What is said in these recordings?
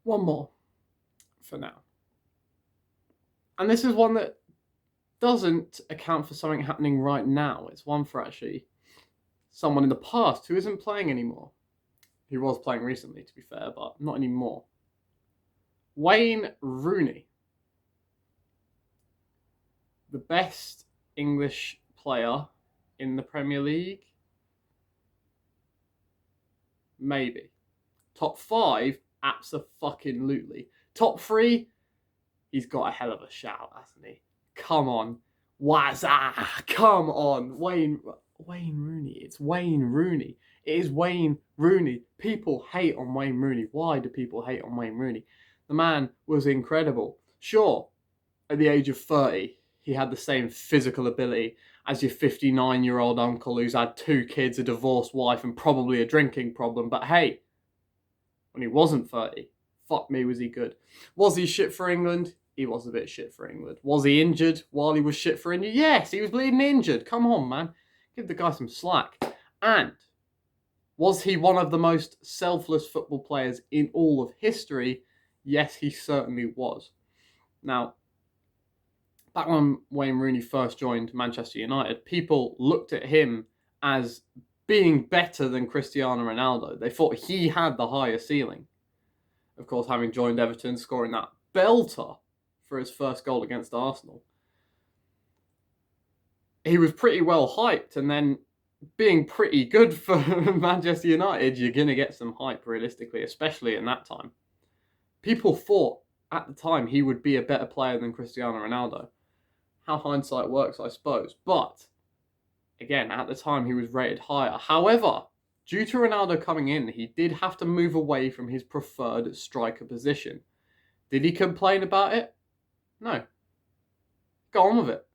One more for now. And this is one that doesn't account for something happening right now. It's one for actually someone in the past who isn't playing anymore. He was playing recently, to be fair, but not anymore. Wayne Rooney. The best English player in the Premier League? Maybe. Top 5? Abso-fucking-lutely. Top 3? He's got a hell of a shout, hasn't he? Come on. Wazza! Come on. Wayne Rooney. It's Wayne Rooney. It is Wayne Rooney. People hate on Wayne Rooney. Why do people hate on Wayne Rooney? The man was incredible. Sure, at the age of 30, he had the same physical ability as your 59-year-old uncle who's had 2 kids, a divorced wife, and probably a drinking problem. But hey, when he wasn't 30, fuck me, was he good. Was he shit for England? He was a bit shit for England. Was he injured while he was shit for England? Yes, he was bleeding injured. Come on, man. Give the guy some slack. And was he one of the most selfless football players in all of history? Yes, he certainly was. Now, back when Wayne Rooney first joined Manchester United, people looked at him as being better than Cristiano Ronaldo. They thought he had the higher ceiling. Of course, having joined Everton, scoring that belter for his first goal against Arsenal. He was pretty well hyped, and then being pretty good for Manchester United, you're going to get some hype realistically, especially in that time. People thought at the time he would be a better player than Cristiano Ronaldo. How hindsight works, I suppose. But, again, at the time he was rated higher. However, due to Ronaldo coming in, he did have to move away from his preferred striker position. Did he complain about it? No. Got on with it.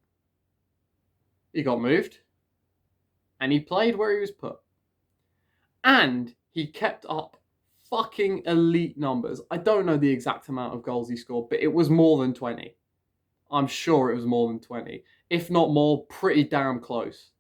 He got moved. And he played where he was put. And he kept up fucking elite numbers. I don't know the exact amount of goals he scored, but it was more than 20. I'm sure it was more than 20. If not more, pretty damn close.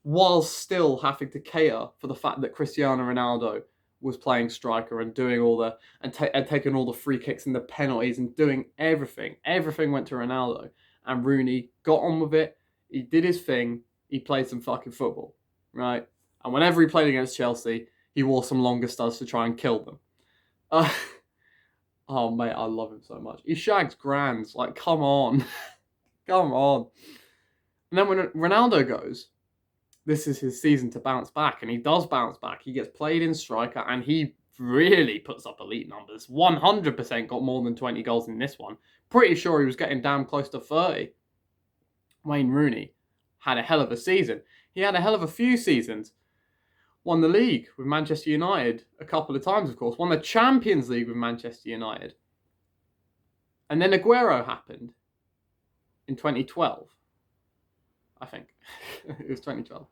While still having to cater for the fact that Cristiano Ronaldo was playing striker and doing all the and taking all the free kicks and the penalties and doing everything. Everything went to Ronaldo, and Rooney got on with it. He did his thing. He played some fucking football, right? And whenever he played against Chelsea, he wore some longer studs to try and kill them. Oh mate, I love him so much. He shags grands. Like, come on, come on. And then when Ronaldo goes, this is his season to bounce back, and he does bounce back. He gets played in striker, and he really puts up elite numbers. 100% got more than 20 goals in this one. Pretty sure he was getting damn close to 30. Wayne Rooney had a hell of a season. He had a hell of a few seasons. Won the league with Manchester United a couple of times, of course. Won the Champions League with Manchester United. And then Aguero happened in 2012. I think. It was 2012.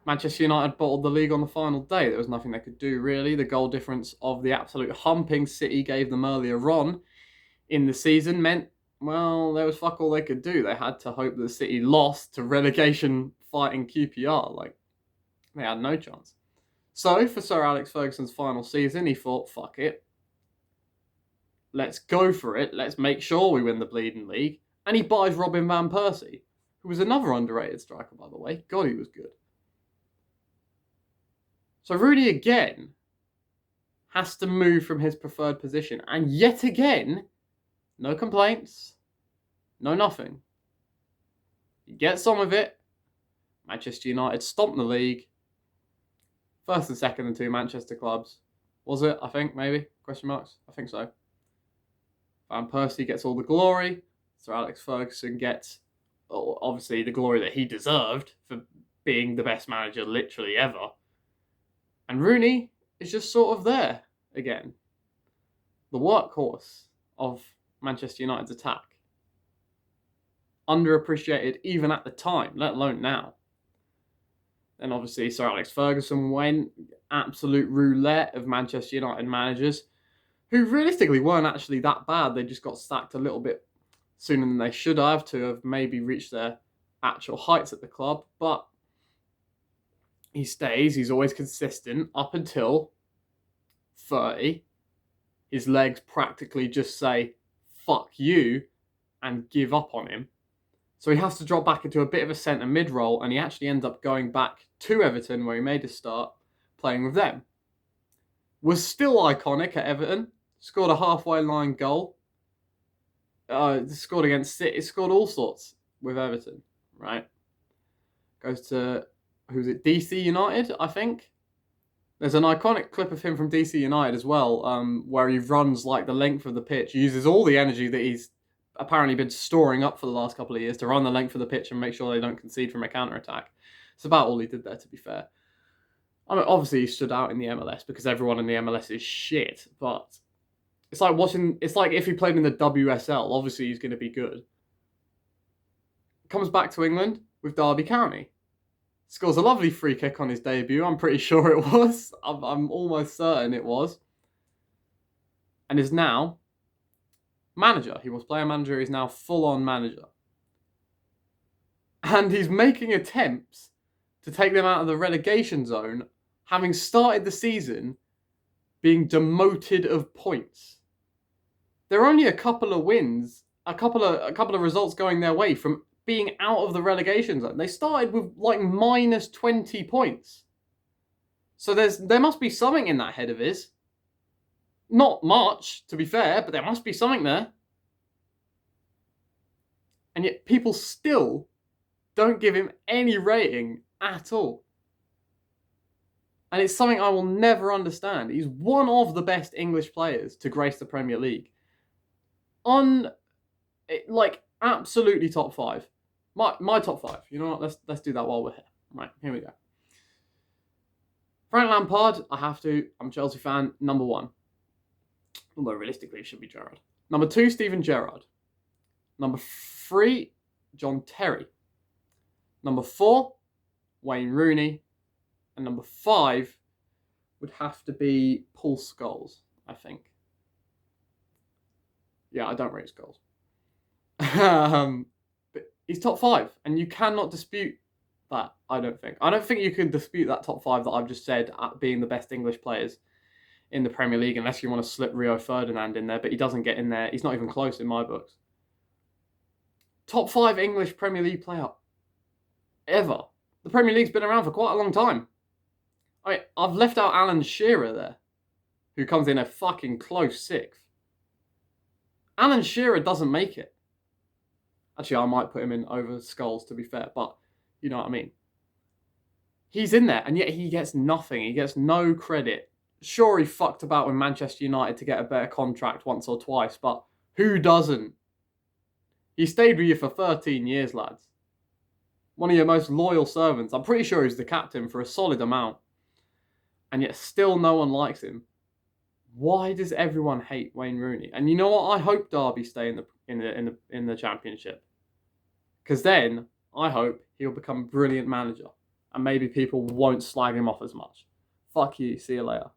Manchester United bottled the league on the final day. There was nothing they could do, really. The goal difference of the absolute humping City gave them earlier on in the season meant, well, there was fuck all they could do. They had to hope that City lost to relegation fighting QPR. Like, they had no chance. So, for Sir Alex Ferguson's final season, he thought, fuck it. Let's go for it. Let's make sure we win the bleeding league. And he buys Robin van Persie, who was another underrated striker, by the way. God, he was good. So Rooney, again, has to move from his preferred position. And yet again, no complaints, no nothing. He gets on with it. Manchester United stomp the league. First and second and 2 Manchester clubs. Was it? I think, maybe? Question marks? I think so. Van Persie gets all the glory. Sir Alex Ferguson gets, obviously, the glory that he deserved for being the best manager literally ever. And Rooney is just sort of there again. The workhorse of Manchester United's attack. Underappreciated even at the time, let alone now. Then obviously Sir Alex Ferguson went. Absolute roulette of Manchester United managers who realistically weren't actually that bad. They just got sacked a little bit sooner than they should have to have maybe reached their actual heights at the club. But he stays. He's always consistent up until 30, his legs practically just say, fuck you, and give up on him. So he has to drop back into a bit of a centre mid role, and he actually ends up going back to Everton, where he made his start, playing with them. Was still iconic at Everton, scored a halfway line goal, scored against City, scored all sorts with Everton, right? Goes to, who's it, DC United, I think? There's an iconic clip of him from DC United as well, where he runs like the length of the pitch, uses all the energy that he's apparently been storing up for the last couple of years to run the length of the pitch and make sure they don't concede from a counter-attack. It's about all he did there, to be fair. I mean, obviously he stood out in the MLS because everyone in the MLS is shit, but it's like if he played in the WSL, obviously he's going to be good. Comes back to England with Derby County. Scores a lovely free kick on his debut. I'm pretty sure it was. I'm almost certain it was. And is now manager. He was player manager. He's now full-on manager. And he's making attempts to take them out of the relegation zone, having started the season being demoted of points. There are only a couple of wins, a couple of results going their way from being out of the relegation zone. They started with like minus 20 points. So there must be something in that head of his. Not much, to be fair, but there must be something there. And yet people still don't give him any rating at all. And it's something I will never understand. He's one of the best English players to grace the Premier League. Absolutely top 5. My top 5. You know what? Let's do that while we're here. Right, here we go. Frank Lampard, I'm a Chelsea fan, number 1. Although realistically it should be Gerrard. Number 2, Steven Gerrard. Number 3, John Terry. Number 4, Wayne Rooney. And number 5 would have to be Paul Scholes, I think. Yeah, I don't rate Scholes. But he's top 5, and you cannot dispute that, I don't think. I don't think you can dispute that top 5 that I've just said at being the best English players in the Premier League, unless you want to slip Rio Ferdinand in there, but he doesn't get in there. He's not even close in my books. Top 5 English Premier League player ever. The Premier League's been around for quite a long time. I've left out Alan Shearer there, who comes in a fucking close 6th. Alan Shearer doesn't make it. Actually, I might put him in over Scholes, to be fair, but you know what I mean. He's in there, and yet he gets nothing. He gets no credit. Sure, he fucked about with Manchester United to get a better contract once or twice, but who doesn't? He stayed with you for 13 years, lads. One of your most loyal servants. I'm pretty sure he's the captain for a solid amount. And yet still no one likes him. Why does everyone hate Wayne Rooney? And you know what? I hope Derby stay in the Championship. Because then I hope he'll become a brilliant manager. And maybe people won't slag him off as much. Fuck you. See you later.